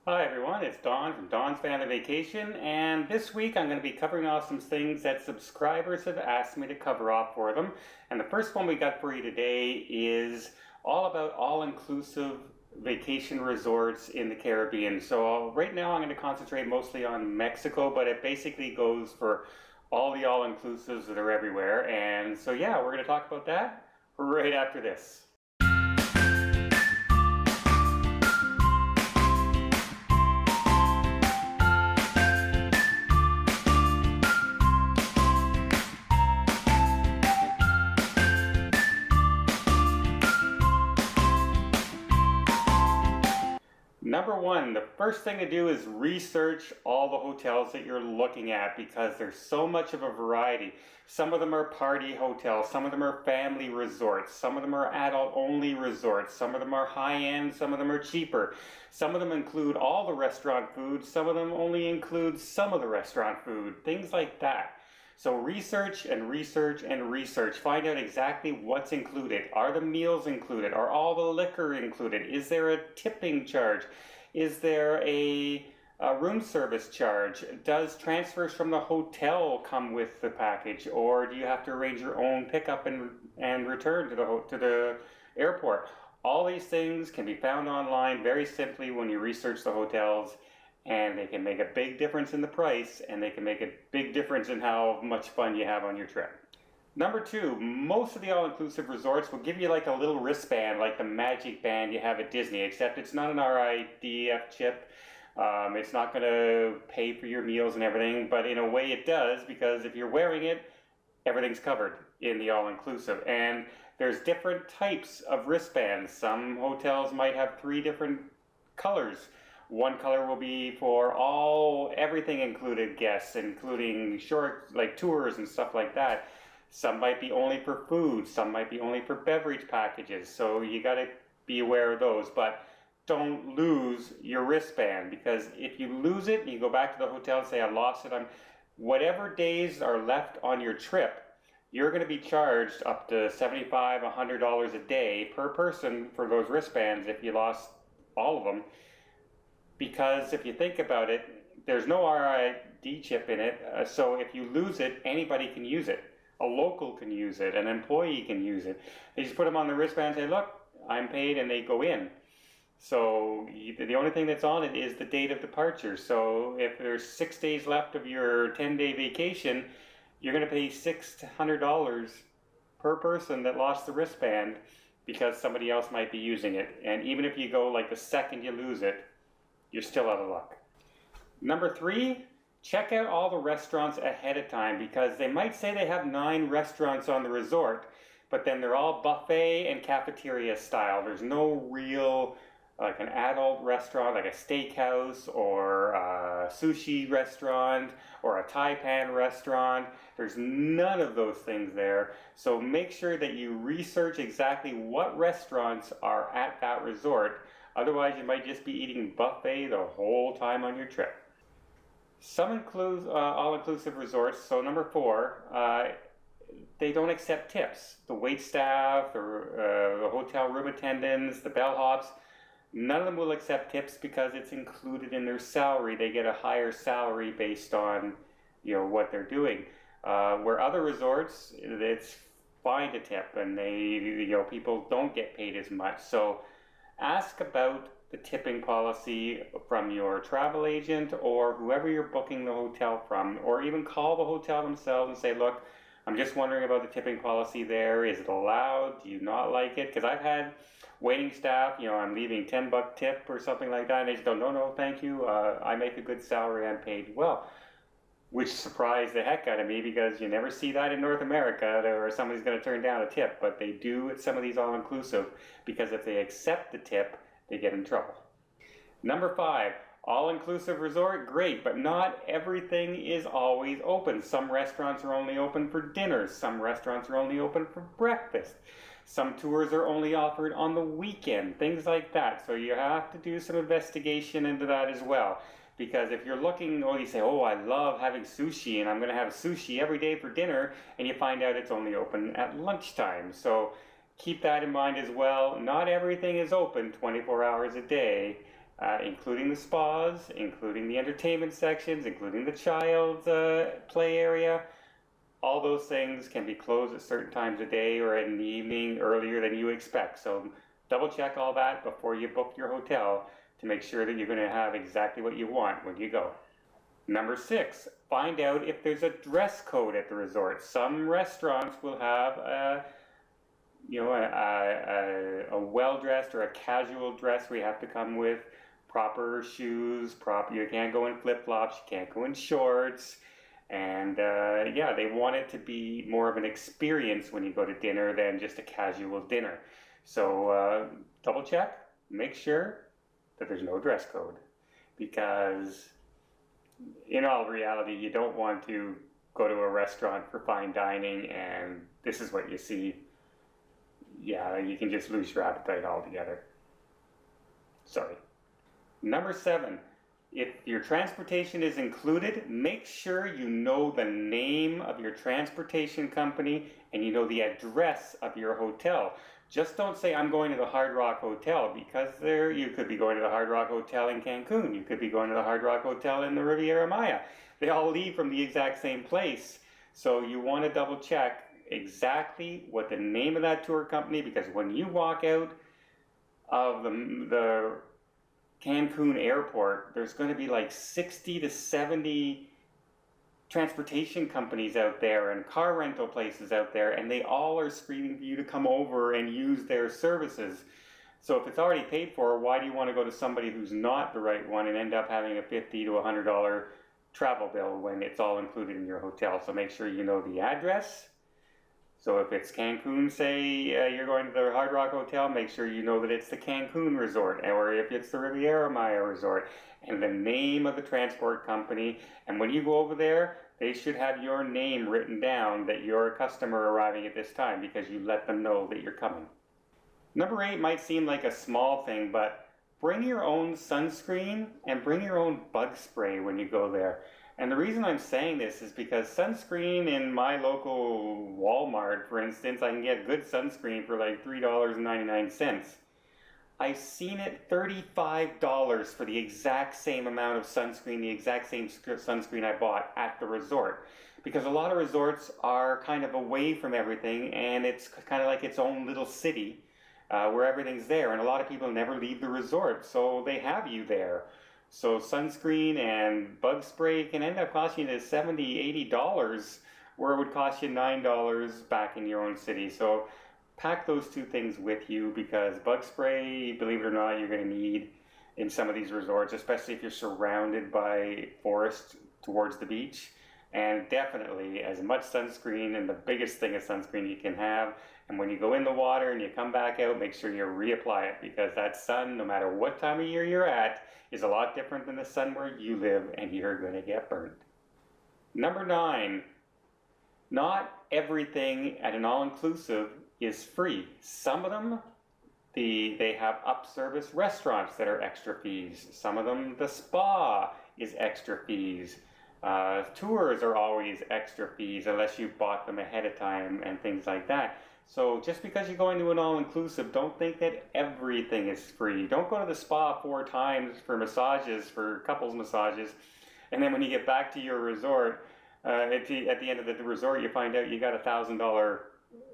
Hi everyone, it's Don from Don's Family Vacation, and this week I'm going to be covering off some things that subscribers have asked me to cover off for them. And the first one we got for you today is all about all-inclusive vacation resorts in the Caribbean. So right now I'm going to concentrate mostly on Mexico, but it basically goes for all the all-inclusives that are everywhere. And so yeah, we're going to talk about that right after this. Number one, the first thing to do is research all the hotels that you're looking at because there's so much of a variety. Some of them are party hotels, some of them are family resorts, some of them are adult only resorts, some of them are high end, some of them are cheaper. Some of them include all the restaurant food, some of them only include some of the restaurant food, things like that. So research and research and research. Find out exactly what's included. Are the meals included? Are all the liquor included? Is there a tipping charge? Is there a room service charge? Does transfers from the hotel come with the package? Or do you have to arrange your own pickup and return to the airport? All these things can be found online very simply when you research the hotels, and they can make a big difference in the price, and they can make a big difference in how much fun you have on your trip. Number two, most of the all-inclusive resorts will give you like a little wristband, like the Magic Band you have at Disney, except it's not an RIDF chip. It's not going to pay for your meals and everything, but in a way it does, because if you're wearing it, everything's covered in the all-inclusive. And there's different types of wristbands. Some hotels might have 3 different colors. One color will be for everything included guests, including short like tours and stuff like that. Some might be only for food, some might be only for beverage packages. So you got to be aware of those, but don't lose your wristband, because if you lose it and you go back to the hotel and say I lost it on whatever days are left on your trip, you're going to be charged up to $75, $100 a day per person for those wristbands if you lost all of them. Because if you think about it, there's no RID chip in it, so if you lose it, anybody can use it. A local can use it, an employee can use it. They just put them on the wristband and say, look, I'm paid, and they go in. So the only thing that's on it is the date of departure. So if there's 6 days left of your 10-day vacation, you're going to pay $600 per person that lost the wristband because somebody else might be using it. And even if you go like the second you lose it, you're still out of luck. Number 3, check out all the restaurants ahead of time, because they might say they have 9 restaurants on the resort, but then they're all buffet and cafeteria style. There's no real, like an adult restaurant, like a steakhouse or a sushi restaurant or a taipan restaurant. There's none of those things there. So make sure that you research exactly what restaurants are at that resort. Otherwise, you might just be eating buffet the whole time on your trip. Some include all-inclusive resorts. So number 4, they don't accept tips. The wait staff, the hotel room attendants, the bellhops, none of them will accept tips because it's included in their salary. They get a higher salary based on what they're doing. Where other resorts, it's fine to tip, and people don't get paid as much. So ask about the tipping policy from your travel agent or whoever you're booking the hotel from, or even call the hotel themselves and say, look, I'm just wondering about the tipping policy there. Is it allowed? Do you not like it? Because I've had waiting staff, I'm leaving $10 tip or something like that, and they just go, no, thank you. I make a good salary, I'm paid well. Which surprised the heck out of me, because you never see that in North America where somebody's going to turn down a tip, but they do at some of these all-inclusive, because if they accept the tip, they get in trouble. Number 5, all-inclusive resort, great, but not everything is always open. Some restaurants are only open for dinner, some restaurants are only open for breakfast, some tours are only offered on the weekend, things like that. So you have to do some investigation into that as well. Because if you're looking, you say, oh, I love having sushi and I'm going to have sushi every day for dinner, and you find out it's only open at lunchtime. So keep that in mind as well. Not everything is open 24 hours a day, including the spas, including the entertainment sections, including the child's play area. All those things can be closed at certain times of day or in the evening earlier than you expect. So double check all that before you book your hotel to make sure that you're going to have exactly what you want when you go. Number 6, find out if there's a dress code at the resort. Some restaurants will have a well-dressed or a casual dress where you have to come with proper shoes, you can't go in flip-flops, you can't go in shorts, and yeah, they want it to be more of an experience when you go to dinner than just a casual dinner. So double check, make sure that there's no dress code, because in all reality, you don't want to go to a restaurant for fine dining and this is what you see. Yeah, you can just lose your appetite altogether. Sorry. Number 7, if your transportation is included, make sure you know the name of your transportation company and you know the address of your hotel. Just don't say, I'm going to the Hard Rock Hotel, because you could be going to the Hard Rock Hotel in Cancun. You could be going to the Hard Rock Hotel in the Riviera Maya. They all leave from the exact same place. So you want to double check exactly what the name of that tour company, because when you walk out of the Cancun airport, there's going to be like 60 to 70 transportation companies out there and car rental places out there, and they all are screaming for you to come over and use their services. So if it's already paid for, why do you want to go to somebody who's not the right one and end up having a $50 to $100 travel bill when it's all included in your hotel? So make sure you know the address. So if it's Cancun, say you're going to the Hard Rock Hotel, make sure you know that it's the Cancun Resort, or if it's the Riviera Maya Resort, and the name of the transport company. And when you go over there, they should have your name written down that you're a customer arriving at this time, because you let them know that you're coming. Number 8 might seem like a small thing, but bring your own sunscreen and bring your own bug spray when you go there. And the reason I'm saying this is because sunscreen in my local Walmart, for instance, I can get good sunscreen for like $3.99. I've seen it $35 for the exact same amount of sunscreen, the exact same sunscreen I bought at the resort. Because a lot of resorts are kind of away from everything, and it's kind of like its own little city where everything's there. And a lot of people never leave the resort, so they have you there. So sunscreen and bug spray can end up costing you $70, $80, where it would cost you $9 back in your own city. So pack those two things with you, because bug spray, believe it or not, you're going to need in some of these resorts, especially if you're surrounded by forest towards the beach. And definitely as much sunscreen, and the biggest thing of sunscreen you can have. And when you go in the water and you come back out, make sure you reapply it, because that sun, no matter what time of year you're at, is a lot different than the sun where you live, and you're going to get burnt. Number 9, not everything at an all-inclusive is free. Some of them, they have up-service restaurants that are extra fees. Some of them, the spa is extra fees. Tours are always extra fees unless you bought them ahead of time and things like that. So just because you're going to an all-inclusive, don't think that everything is free. Don't go to the spa 4 times for massages, for couples massages, and then when you get back to your resort, at the end of the resort, you find out you got a $1,000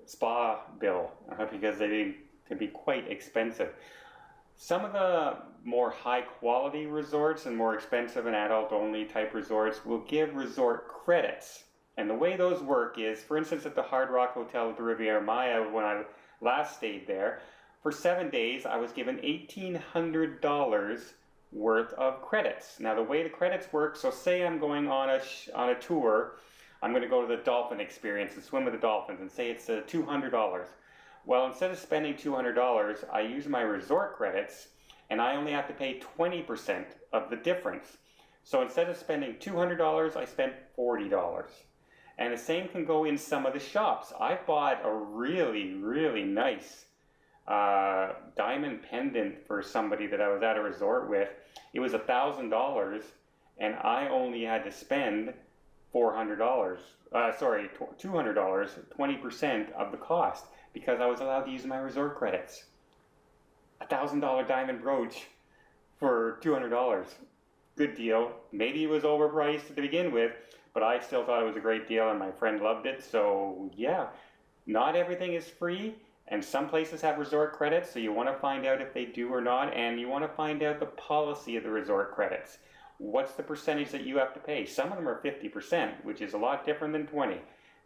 spa bill, because they can be quite expensive. Some of the more high-quality resorts and more expensive and adult-only type resorts will give resort credits. And the way those work is, for instance, at the Hard Rock Hotel at the Riviera Maya, when I last stayed there, for 7 days I was given $1,800 worth of credits. Now the way the credits work, so say I'm going on a tour, I'm going to go to the dolphin experience and swim with the dolphins, and say it's $200. Well, instead of spending $200, I use my resort credits, and I only have to pay 20% of the difference. So instead of spending $200, I spent $40. And the same can go in some of the shops. I bought a really, really nice diamond pendant for somebody that I was at a resort with. It was $1,000, and I only had to spend $200, 20% of the cost, because I was allowed to use my resort credits. $1,000 diamond brooch for $200. Good deal. Maybe it was overpriced to begin with, but I still thought it was a great deal and my friend loved it. So yeah, not everything is free, and some places have resort credits, so you want to find out if they do or not, and you want to find out the policy of the resort credits. What's the percentage that you have to pay? Some of them are 50%, which is a lot different than 20.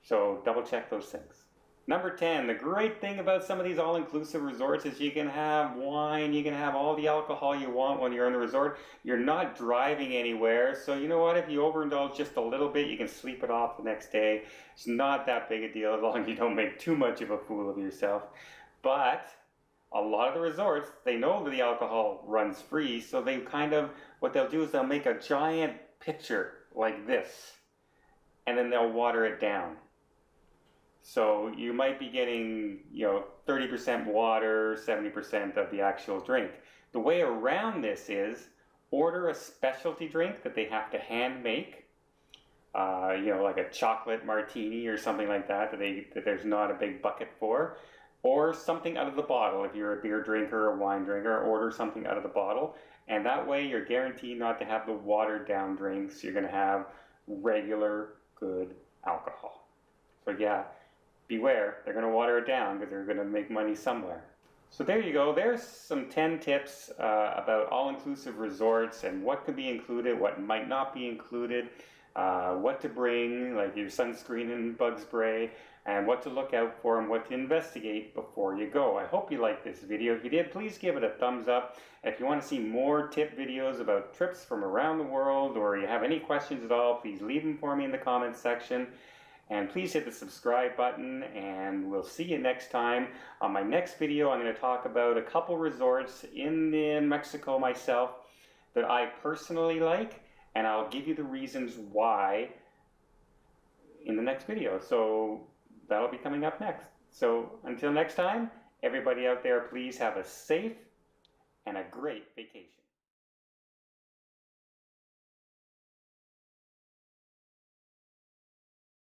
So double check those things. Number 10, the great thing about some of these all-inclusive resorts is you can have wine, you can have all the alcohol you want when you're in the resort. You're not driving anywhere, so you know what, if you overindulge just a little bit, you can sleep it off the next day. It's not that big a deal as long as you don't make too much of a fool of yourself. But a lot of the resorts, they know that the alcohol runs free, so they what they'll do is they'll make a giant pitcher like this, and then they'll water it down. So you might be getting, 30% water, 70% of the actual drink. The way around this is order a specialty drink that they have to hand make, like a chocolate martini or something like that that there's not a big bucket for, or something out of the bottle. If you're a beer drinker or wine drinker, order something out of the bottle, and that way you're guaranteed not to have the watered down drinks. You're going to have regular, good alcohol. So yeah, beware, they're going to water it down because they're going to make money somewhere. So there you go, there's some 10 tips about all-inclusive resorts and what could be included, what might not be included, what to bring, like your sunscreen and bug spray, and what to look out for and what to investigate before you go. I hope you liked this video. If you did, please give it a thumbs up. If you want to see more tip videos about trips from around the world, or you have any questions at all, please leave them for me in the comments section. And please hit the subscribe button, and we'll see you next time. On my next video, I'm going to talk about a couple resorts in Mexico myself that I personally like, and I'll give you the reasons why in the next video. So that'll be coming up next. So until next time, everybody out there, please have a safe and a great vacation.